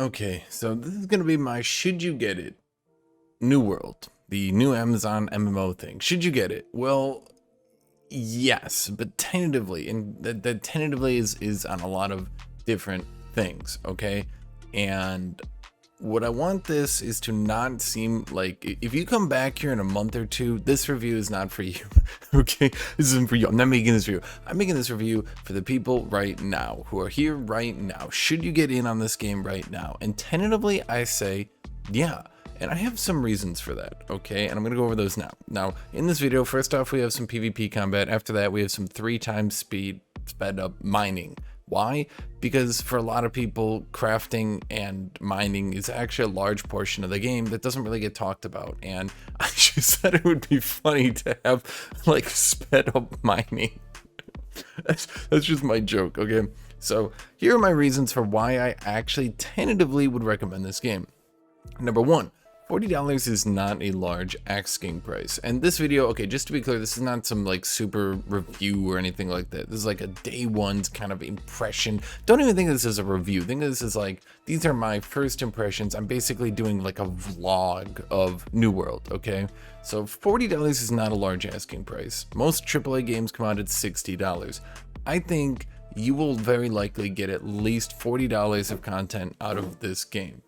Okay, so this is gonna be my should you get it New World, the new Amazon MMO thing. Should you get it? Well, yes, but tentatively, and that tentatively is on a lot of different things. Okay, and what I want this is to not seem like if you come back here in a month or two, this review is not for you. Okay, this isn't for you. I'm not making this review. I'm making this review for the people right now who are here right now. Should you get in on this game right now? And tentatively, I say, yeah. And I have some reasons for that, okay? And I'm gonna go over those now. Now, in this video, first off, we have some PvP combat. After that, we have some 3 times sped up mining. Why? Because for a lot of people, crafting and mining is actually a large portion of the game that doesn't really get talked about. And I just said it would be funny to have like sped up mining. that's just my joke, okay? So here are my reasons for why I actually tentatively would recommend this game. Number 1. $40 is not a large asking price. And this video, okay, just to be clear, this is not some like super review or anything like that. This is like a day one's kind of impression. Don't even think of this as a review. Think of this as like, these are my first impressions. I'm basically doing like a vlog of New World, okay? So $40 is not a large asking price. Most AAA games come out at $60. I think you will very likely get at least $40 of content out of this game.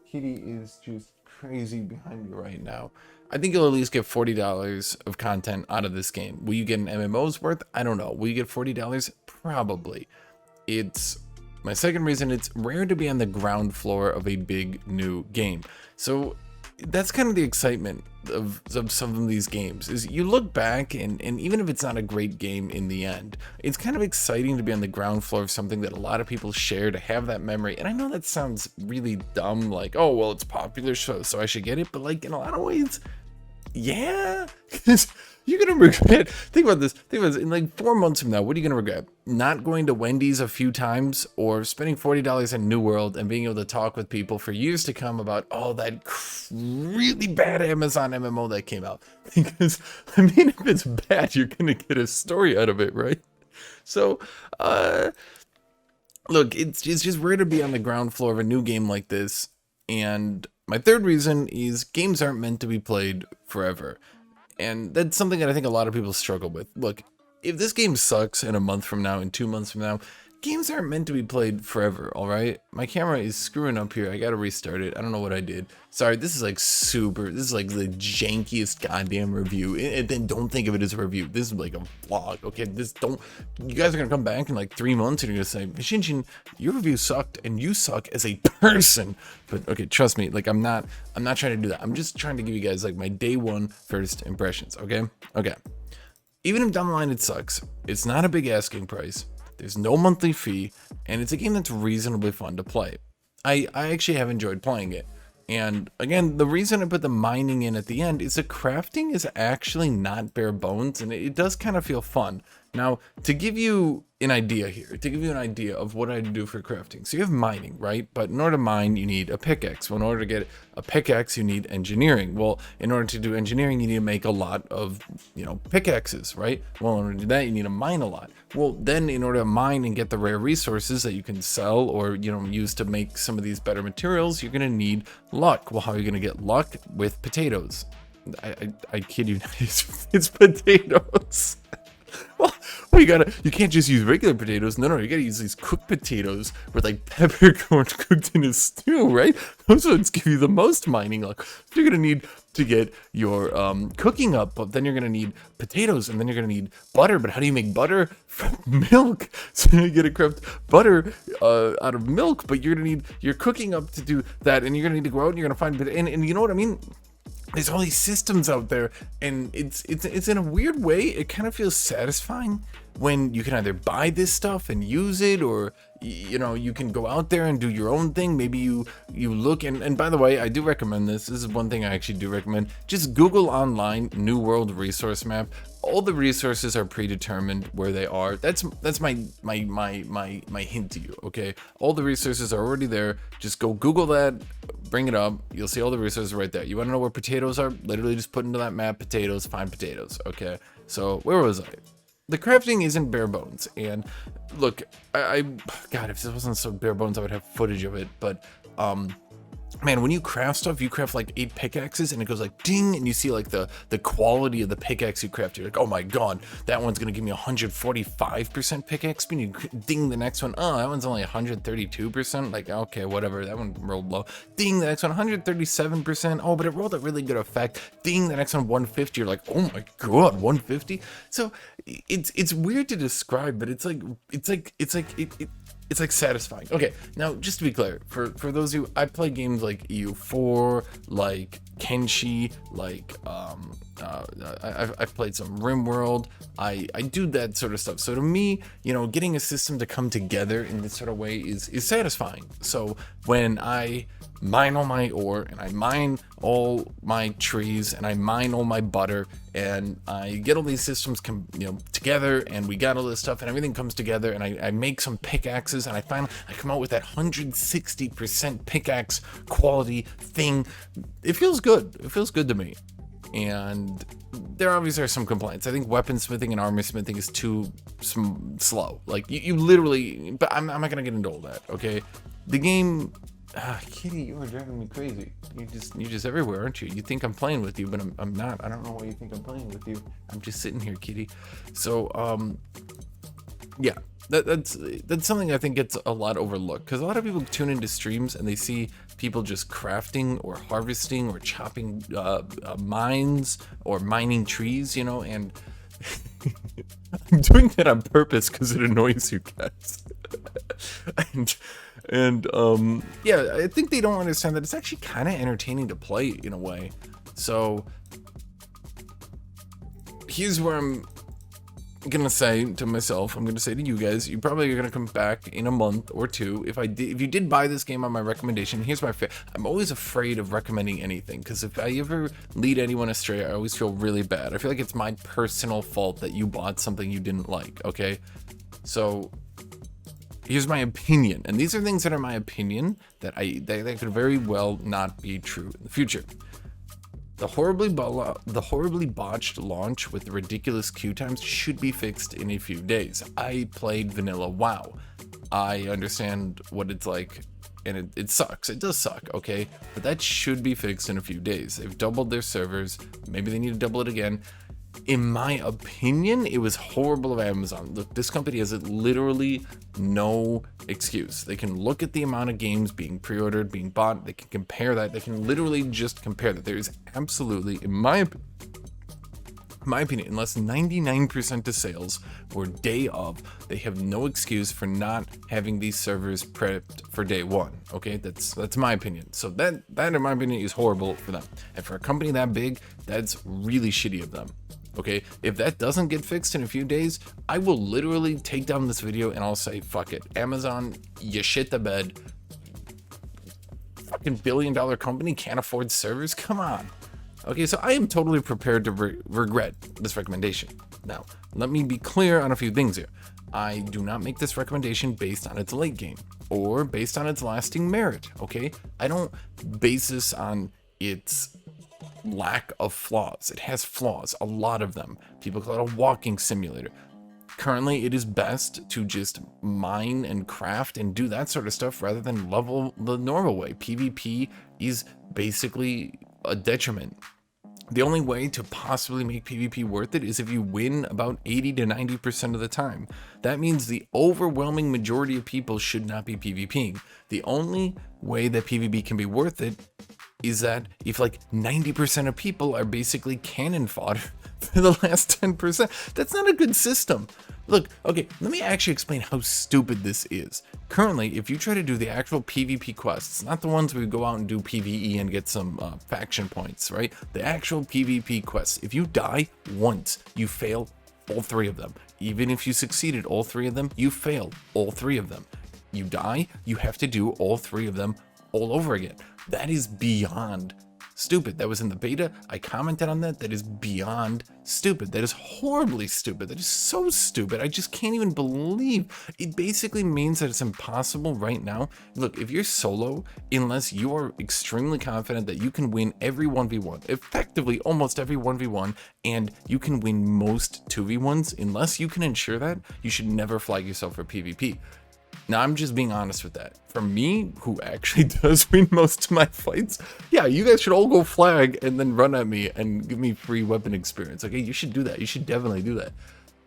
Kitty is just crazy behind me right now. I think you'll at least get $40 of content out of this game. Will you get an MMO's worth? I don't know. Will you get $40? Probably. It's my second reason. It's rare to be on the ground floor of a big new game. So that's kind of the excitement of some of these games, is you look back and even if it's not a great game in the end, it's kind of exciting to be on the ground floor of something that a lot of people share, to have that memory. And I know that sounds really dumb, like, oh well, it's popular, so I should get it, but like in a lot of ways, yeah, because you're gonna regret. Think about this. In like 4 months from now, what are you gonna regret? Not going to Wendy's a few times, or spending $40 in New World and being able to talk with people for years to come about, oh, that really bad Amazon MMO that came out. Because I mean, if it's bad, you're gonna get a story out of it, right? So, look, it's just rare to be on the ground floor of a new game like this. And my third reason is games aren't meant to be played forever. And that's something that I think a lot of people struggle with. Look, if this game sucks in a month from now, in 2 months from now, games aren't meant to be played forever, all right? My camera is screwing up here. I gotta restart it. I don't know what I did. Sorry, this is like the jankiest goddamn review. And then don't think of it as a review. This is like a vlog, okay? You guys are gonna come back in like 3 months and you're gonna say, Hashinshin, your review sucked and you suck as a person. But okay, trust me, like I'm not trying to do that. I'm just trying to give you guys like my day one first impressions, okay? Okay. Even if down the line it sucks, it's not a big asking price. There's no monthly fee, and it's a game that's reasonably fun to play. I actually have enjoyed playing it. And again, the reason I put the mining in at the end is the crafting is actually not bare bones, and it does kind of feel fun. Now, to give you an idea here, of what I do for crafting. So you have mining, right? But in order to mine, you need a pickaxe. Well, in order to get a pickaxe, you need engineering. Well, in order to do engineering, you need to make a lot of, pickaxes, right? Well, in order to do that, you need to mine a lot. Well, then in order to mine and get the rare resources that you can sell or, use to make some of these better materials, you're going to need luck. Well, how are you going to get luck? With potatoes. I kid you not, it's potatoes. Well, you can't just use regular potatoes. No, you gotta use these cooked potatoes with like peppercorn cooked in a stew, right? Those ones give you the most mining luck. So you're gonna need to get your cooking up, but then you're gonna need potatoes, and then you're gonna need butter. But how do you make butter? From milk. So you get to craft butter out of milk, but you're gonna need your cooking up to do that, and you're gonna need to go out and you're gonna find, and you know what I mean? There's all these systems out there, and it's in a weird way, it kind of feels satisfying when you can either buy this stuff and use it, or you can go out there and do your own thing. Maybe you look, and by the way, I do recommend this is one thing I actually do recommend. Just Google online New World resource map. All the resources are predetermined where they are. That's my hint to you, okay? All the resources are already there. Just go Google that, bring it up. You'll see all the resources right there. You want to know where potatoes are? Literally just put into that map potatoes, find potatoes, okay? So where was I? the crafting isn't bare bones. And look, God, if this wasn't so bare bones, I would have footage of it. But man, when you craft stuff, you craft like 8 pickaxes and it goes like ding, and you see like the quality of the pickaxe you craft. You're like, oh my god, that one's gonna give me 145% pickaxe speed. You ding the next one, oh, that one's only 132%. Like, okay, whatever, that one rolled low. Ding the next one, 137%. Oh, but it rolled a really good effect. Ding the next one, 150. You're like, oh my god, 150. So it's weird to describe, but it's like satisfying. Okay, now just to be clear, for those who, I play games like EU4, like Kenshi, like I've played some RimWorld. I do that sort of stuff. So to me, you know, getting a system to come together in this sort of way is satisfying. So when I mine all my ore and I mine all my trees and I mine all my butter and I get all these systems together, and we got all this stuff and everything comes together, and I make some pickaxes, and I come out with that 160% pickaxe quality thing. It feels good. It feels good to me. And there obviously are some complaints. I think weaponsmithing and armor smithing is too slow. Like you literally, but I'm not gonna get into all that. Okay, the game. Kitty, you are driving me crazy. You're just everywhere, aren't you? You think I'm playing with you, but I'm not. I don't know why you think I'm playing with you. I'm just sitting here, Kitty. So yeah, that's something I think gets a lot overlooked, because a lot of people tune into streams and they see people just crafting or harvesting or chopping mines or mining trees, you know, and I'm doing that on purpose because it annoys you guys. and yeah, I think they don't understand that it's actually kind of entertaining to play in a way. So here's where I'm gonna say to myself, I'm gonna say to you guys, you probably are gonna come back in a month or two if you did buy this game on my recommendation. Here's my I'm always afraid of recommending anything, because if I ever lead anyone astray, I always feel really bad. I feel like it's my personal fault that you bought something you didn't like. Okay, so here's my opinion, and these are things that are my opinion that could very well not be true in the future. The horribly botched launch with ridiculous queue times should be fixed in a few days. I played vanilla WoW. I understand what it's like, and it sucks. It does suck, okay? But that should be fixed in a few days. They've doubled their servers. Maybe they need to double it again. In my opinion, it was horrible of Amazon. Look, this company has literally no excuse. They can look at the amount of games being pre-ordered, being bought. They can compare that. They can literally just compare that. There is absolutely, in my opinion, unless 99% of sales were day of, they have no excuse for not having these servers prepped for day one. Okay, that's my opinion. So that in my opinion is horrible for them. And for a company that big, that's really shitty of them. Okay, if that doesn't get fixed in a few days, I will literally take down this video and I'll say, fuck it. Amazon, you shit the bed. Fucking billion-dollar company can't afford servers? Come on. Okay, so I am totally prepared to regret this recommendation. Now, let me be clear on a few things here. I do not make this recommendation based on its late game or based on its lasting merit, okay? I don't base this on its lack of flaws. It has flaws, a lot of them. People call it a walking simulator. Currently, it is best to just mine and craft and do that sort of stuff rather than level the normal way. PvP is basically a detriment. The only way to possibly make PvP worth it is if you win about 80 to 90% of the time. That means the overwhelming majority of people should not be PvPing. The only way that PvP can be worth it is that if like 90% of people are basically cannon fodder for the last 10%, that's not a good system. Look, okay, let me actually explain how stupid this is. Currently, if you try to do the actual PvP quests, not the ones where you go out and do PvE and get some faction points, right? The actual PvP quests, if you die once, you fail all 3 of them. Even if you succeeded all 3 of them, you fail all 3 of them. You die, you have to do all 3 of them all over again. That is beyond stupid. That was in the beta. I commented on that. That is beyond stupid. That is horribly stupid. That is so stupid. I just can't even believe. It basically means that it's impossible right now. Look, if you're solo, unless you are extremely confident that you can win every 1v1, effectively almost every 1v1, and you can win most 2v1s, unless you can ensure that, you should never flag yourself for PvP. Now, I'm just being honest with that. For me, who actually does win most of my fights, yeah, you guys should all go flag and then run at me and give me free weapon experience. Okay, you should do that. You should definitely do that.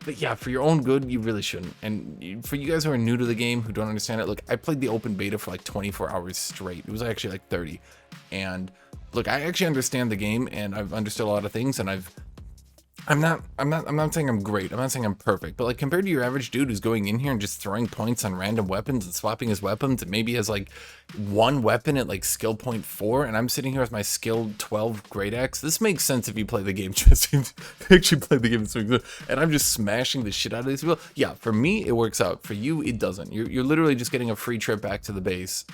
But yeah, for your own good, you really shouldn't. And for you guys who are new to the game, who don't understand it, look, I played the open beta for like 24 hours straight. It was actually like 30. And look, I actually understand the game, and I've understood a lot of things, and I'm not saying I'm great. I'm not saying I'm perfect, but like compared to your average dude who's going in here and just throwing points on random weapons and swapping his weapons, and maybe has like one weapon at like skill point 4, and I'm sitting here with my skill 12 great axe. This makes sense if you play the game. Just actually play the game, and I'm just smashing the shit out of these people. Yeah, for me it works out. For you, it doesn't. You're literally just getting a free trip back to the base.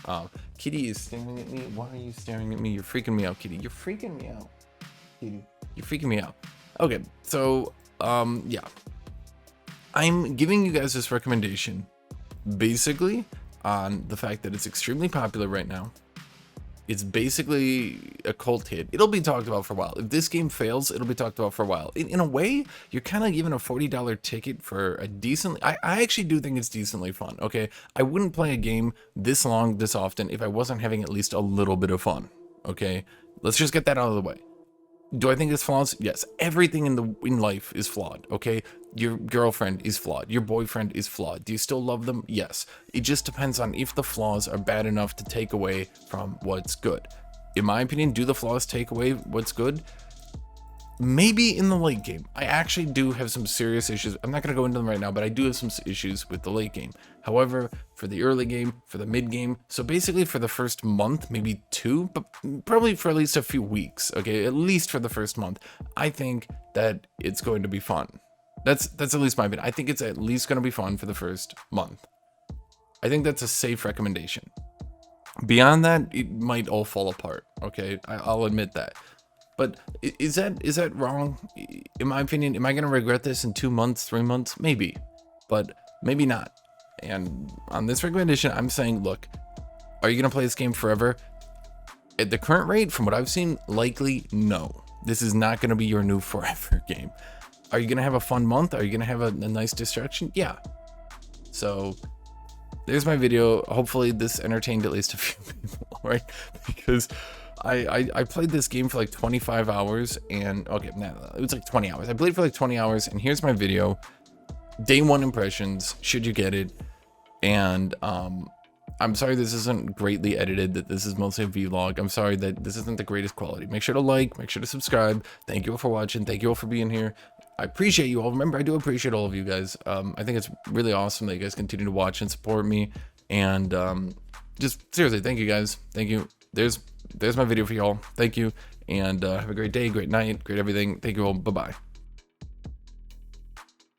Kitty is staring at me. Why are you staring at me? You're freaking me out, Kitty. You're freaking me out, Kitty. You're freaking me out. Okay, so, yeah, I'm giving you guys this recommendation basically on the fact that it's extremely popular right now. It's basically a cult hit. It'll be talked about for a while. If this game fails, it'll be talked about for a while. In a way, you're kind of given a $40 ticket for a decently, I actually do think it's decently fun, okay? I wouldn't play a game this long, this often, if I wasn't having at least a little bit of fun, okay? Let's just get that out of the way. Do I think it's flaws? Yes. Everything in life is flawed, okay? Your girlfriend is flawed. Your boyfriend is flawed. Do you still love them? Yes. It just depends on if the flaws are bad enough to take away from what's good. In my opinion, do the flaws take away what's good? Maybe in the late game. I actually do have some serious issues. I'm not going to go into them right now, but I do have some issues with the late game. However, for the early game, for the mid game, so basically for the first month, maybe 2, but probably for at least a few weeks, okay, at least for the first month, I think that it's going to be fun. That's at least my opinion. I think it's at least going to be fun for the first month. I think that's a safe recommendation. Beyond that, it might all fall apart, okay? I'll admit that. But is that wrong? In my opinion, am I going to regret this in 2 months, 3 months? Maybe, but maybe not. And on this recommendation, I'm saying, look, are you going to play this game forever? At the current rate, from what I've seen, likely no. This is not going to be your new forever game. Are you going to have a fun month? Are you going to have a nice distraction? Yeah. So there's my video. Hopefully this entertained at least a few people, right? Because I played this game for like 25 hours and okay, no, it was like 20 hours. I played for like 20 hours and here's my video. Day 1 impressions, should you get it? And I'm sorry this isn't greatly edited, that this is mostly a vlog. I'm sorry that this isn't the greatest quality. Make sure to like, make sure to subscribe. Thank you all for watching. Thank you all for being here. I appreciate you all. Remember, I do appreciate all of you guys. I think it's really awesome that you guys continue to watch and support me. And just seriously, thank you guys. Thank you. There's my video for y'all. Thank you. And have a great day, great night, great everything. Thank you all. Bye-bye.